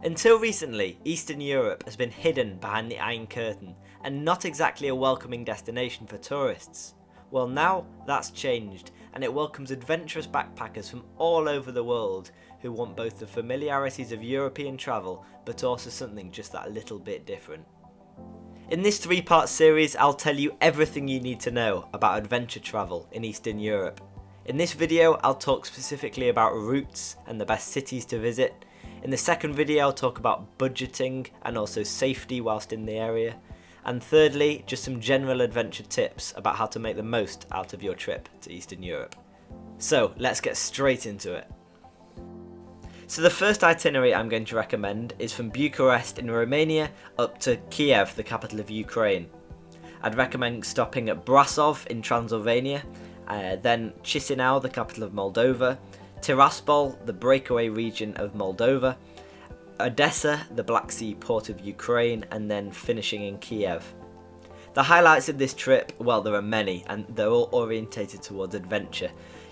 Until recently, Eastern Europe has been hidden behind the Iron Curtain and not exactly a welcoming destination for tourists. Well, now that's changed, and it welcomes adventurous backpackers from all over the world who want both the familiarities of European travel but also something just that little bit different. In this 3-part series, I'll tell you everything you need to know about adventure travel in Eastern Europe. In this video, I'll talk specifically about routes and the best cities to visit. In the second video, I'll talk about budgeting and also safety whilst in the area. And thirdly, just some general adventure tips about how to make the most out of your trip to Eastern Europe. So let's get straight into it. So the first itinerary I'm going to recommend is from Bucharest in Romania up to Kiev, the capital of Ukraine. I'd recommend stopping at Brasov in Transylvania, then Chisinau, the capital of Moldova, Tiraspol, the breakaway region of Moldova, Odessa, the Black Sea port of Ukraine, and then finishing in Kiev. The highlights of this trip, well, there are many, and they're all orientated towards adventure.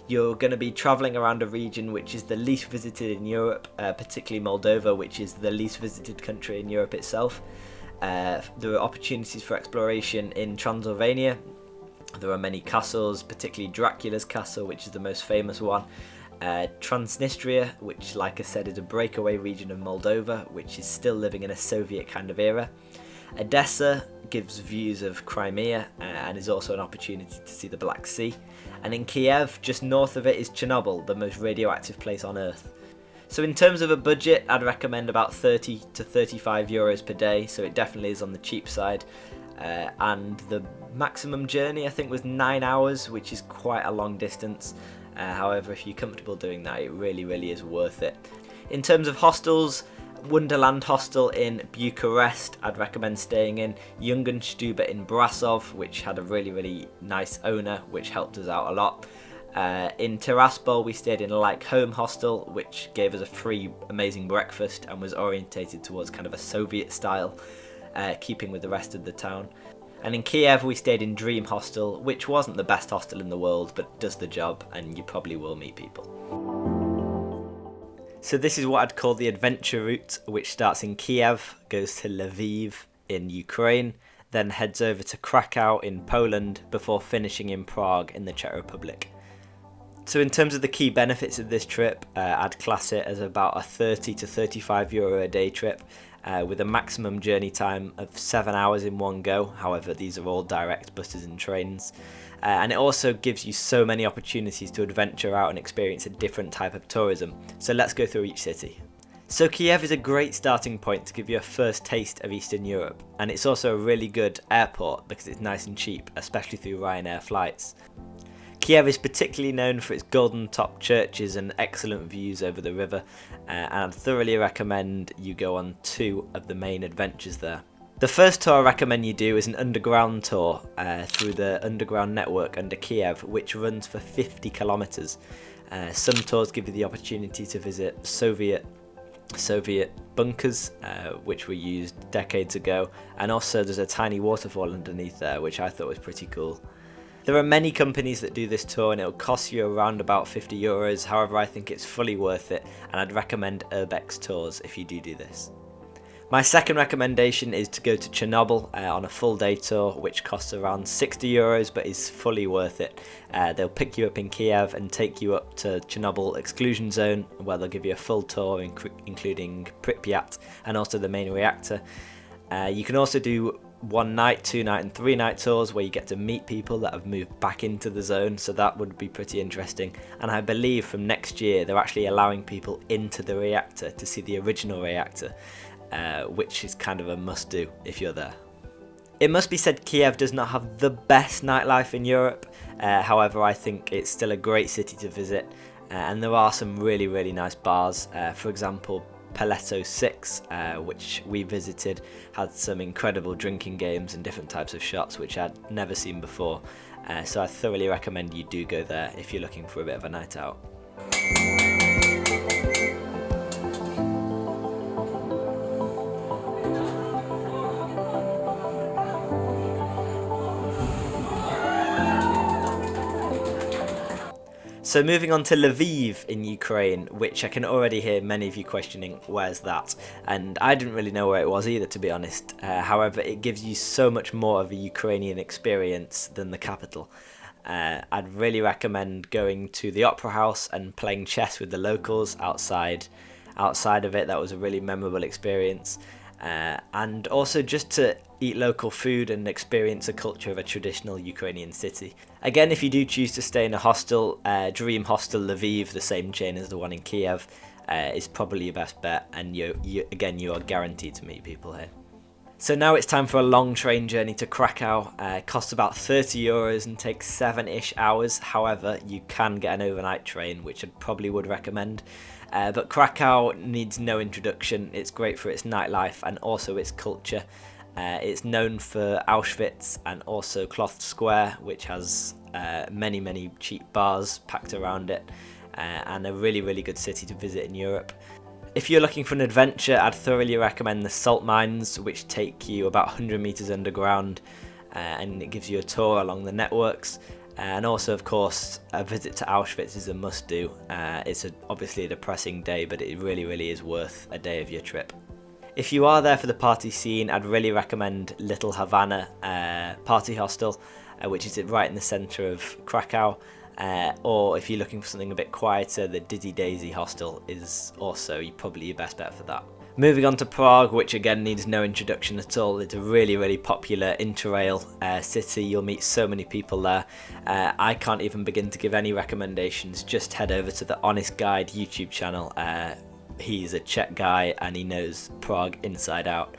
You're going to be travelling around a region which is the least visited in Europe, particularly Moldova, which is the least visited country in Europe itself. There are opportunities for exploration in Transylvania. There are many castles, particularly Dracula's castle, which is the most famous one. Transnistria, which, like I said, is a breakaway region of Moldova, which is still living in a Soviet kind of era. Odessa gives views of Crimea and is also an opportunity to see the Black Sea. And in Kiev, just north of it, is Chernobyl, the most radioactive place on Earth. So in terms of a budget, I'd recommend about 30 to 35 euros per day, so it definitely is on the cheap side. And the maximum journey, I think, was 9 hours, which is quite a long distance. However, if you're comfortable doing that, it really is worth it. In terms of hostels, Wonderland Hostel in Bucharest, I'd recommend staying in. Jungenstube in Brasov, which had a really nice owner, which helped us out a lot. In Tiraspol, we stayed in Like Home Hostel, which gave us a free amazing breakfast and was orientated towards kind of a Soviet style, keeping with the rest of the town. And in Kiev, we stayed in Dream Hostel, which wasn't the best hostel in the world, but does the job, and you probably will meet people. So this is what I'd call the adventure route, which starts in Kiev, goes to Lviv in Ukraine, then heads over to Krakow in Poland, before finishing in Prague in the Czech Republic. So in terms of the key benefits of this trip, I'd class it as about a 30 to 35 euro a day trip, with a maximum journey time of 7 hours in one go. However, these are all direct buses and trains. And it also gives you so many opportunities to adventure out and experience a different type of tourism. So let's go through each city. So Kiev is a great starting point to give you a first taste of Eastern Europe. And it's also a really good airport because it's nice and cheap, especially through Ryanair flights. Kiev is particularly known for its golden top churches and excellent views over the river, and I'd thoroughly recommend you go on 2 of the main adventures there. The first tour I recommend you do is an underground tour through the underground network under Kiev, which runs for 50 kilometers. Some tours give you the opportunity to visit Soviet bunkers, which were used decades ago, and also there's a tiny waterfall underneath there, which I thought was pretty cool. There are many companies that do this tour and it'll cost you around about 50 euros, however I think it's fully worth it, and I'd recommend Urbex Tours if you do this. My second recommendation is to go to Chernobyl on a full day tour, which costs around 60 euros but is fully worth it. They'll pick you up in Kiev and take you up to Chernobyl exclusion zone, where they'll give you a full tour including Pripyat and also the main reactor. You can also do 1 night, 2 night and 3 night tours where you get to meet people that have moved back into the zone, so that would be pretty interesting. And I believe from next year they're actually allowing people into the reactor to see the original reactor, which is kind of a must do if you're there. It must be said Kiev does not have the best nightlife in Europe, however I think it's still a great city to visit, and there are some really nice bars. For example, Paletto 6, which we visited, had some incredible drinking games and different types of shots which I'd never seen before, so I thoroughly recommend you do go there if you're looking for a bit of a night out. So moving on to Lviv in Ukraine, which I can already hear many of you questioning, where's that? And I didn't really know where it was either, to be honest. However, it gives you so much more of a Ukrainian experience than the capital. I'd really recommend going to the Opera House and playing chess with the locals outside of it. That was a really memorable experience. And also just to eat local food and experience the culture of a traditional Ukrainian city. Again, if you do choose to stay in a hostel, Dream Hostel Lviv, the same chain as the one in Kiev, is probably your best bet, and you are guaranteed to meet people here. So now it's time for a long train journey to Krakow. Costs about €30 and takes 7-ish hours. However, you can get an overnight train, which I probably would recommend. But Krakow needs no introduction. It's great for its nightlife and also its culture. It's known for Auschwitz and also Cloth Square, which has many cheap bars packed around it, and a really good city to visit in Europe. If you're looking for an adventure, I'd thoroughly recommend the salt mines, which take you about 100 meters underground, and it gives you a tour along the networks. And also, of course, a visit to Auschwitz is a must-do. It's obviously a depressing day, but it really is worth a day of your trip. If you are there for the party scene, I'd really recommend Little Havana Party Hostel, which is right in the centre of Krakow. Or if you're looking for something a bit quieter, the Dizzy Daisy Hostel is also probably your best bet for that. Moving on to Prague, which again needs no introduction at all. It's a really popular interrail city. You'll meet so many people there. I can't even begin to give any recommendations. Just head over to the Honest Guide YouTube channel. He's a Czech guy and he knows Prague inside out.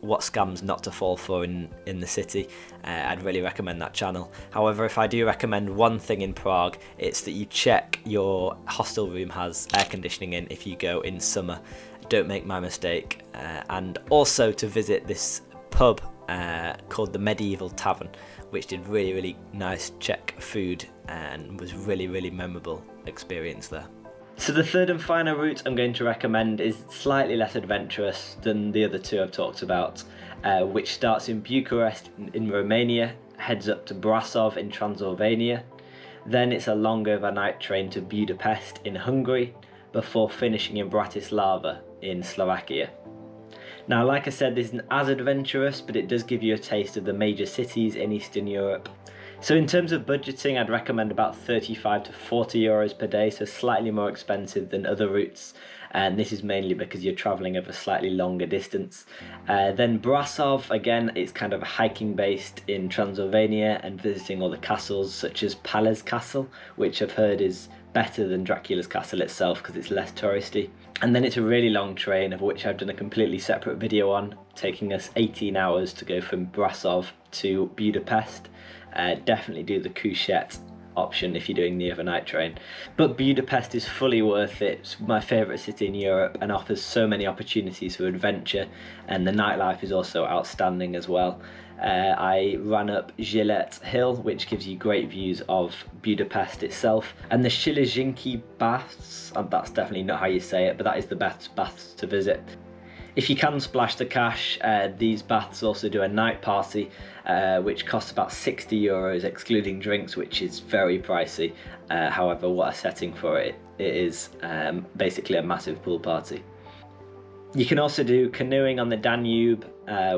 What scams not to fall for in the city. I'd really recommend that channel. However, if I do recommend one thing in Prague, it's that you check your hostel room has air conditioning in if you go in summer. Don't make my mistake. And also to visit this pub called the Medieval Tavern, which did really nice Czech food and was really memorable experience there. So the third and final route I'm going to recommend is slightly less adventurous than the other two I've talked about, which starts in Bucharest in Romania, heads up to Brasov in Transylvania, then it's a long overnight train to Budapest in Hungary, before finishing in Bratislava in Slovakia. Now, like I said, this isn't as adventurous, but it does give you a taste of the major cities in Eastern Europe. So in terms of budgeting, I'd recommend about 35 to 40 euros per day, so slightly more expensive than other routes. And this is mainly because you're travelling over a slightly longer distance. Then Brasov, again, it's kind of hiking based in Transylvania and visiting all the castles such as Palace Castle, which I've heard is better than Dracula's castle itself because it's less touristy. And then it's a really long train, of which I've done a completely separate video on, taking us 18 hours to go from Brasov to Budapest. Definitely do the couchette option if you're doing the overnight train. But Budapest is fully worth it. It's my favourite city in Europe and offers so many opportunities for adventure, and the nightlife is also outstanding as well. I ran up Gillette Hill, which gives you great views of Budapest itself, and the Shilazhinki baths, that's definitely not how you say it, but that is the best baths to visit. If you can splash the cash, these baths also do a night party, which costs about 60 euros excluding drinks, which is very pricey. However, what a setting for it. It is basically a massive pool party. You can also do canoeing on the Danube,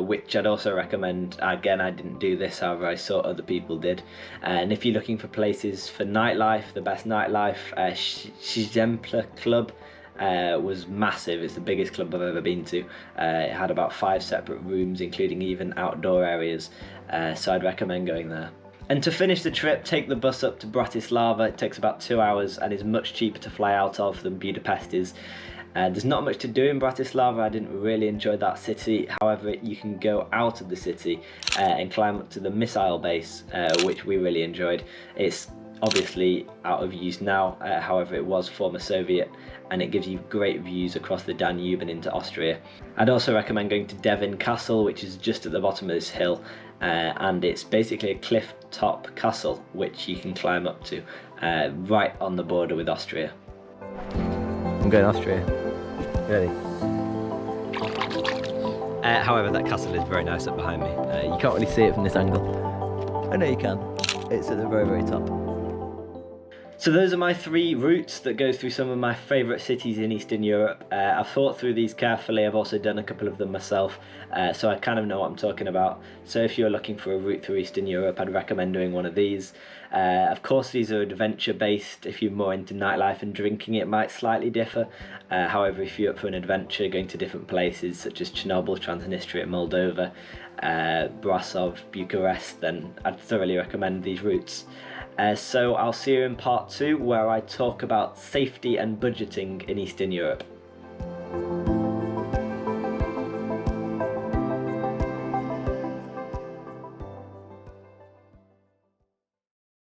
which I'd also recommend. Again, I didn't do this, however I saw other people did. And if you're looking for places for nightlife, the best nightlife, Szempler Club was massive. It's the biggest club I've ever been to. It had about 5 separate rooms, including even outdoor areas, so I'd recommend going there. And to finish the trip, take the bus up to Bratislava. It takes about 2 hours and is much cheaper to fly out of than Budapest is. There's not much to do in Bratislava. I didn't really enjoy that city. However, you can go out of the city and climb up to the missile base, which we really enjoyed. It's obviously out of use now, however it was former Soviet, and it gives you great views across the Danube and into Austria. I'd also recommend going to Devin Castle, which is just at the bottom of this hill, and it's basically a cliff top castle which you can climb up to, right on the border with Austria. I'm going Austria. Ready? However, that castle is very nice up behind me. You can't really see it from this angle. I know you can. It's at the very top. So those are my 3 routes that go through some of my favourite cities in Eastern Europe. I've thought through these carefully. I've also done a couple of them myself, so I kind of know what I'm talking about. So if you're looking for a route through Eastern Europe, I'd recommend doing one of these. Of course, these are adventure based. If you're more into nightlife and drinking, it might slightly differ. However, if you're up for an adventure, going to different places such as Chernobyl, Transnistria, Moldova, Brasov, Bucharest, then I'd thoroughly recommend these routes. So I'll see you in part 2, where I talk about safety and budgeting in Eastern Europe.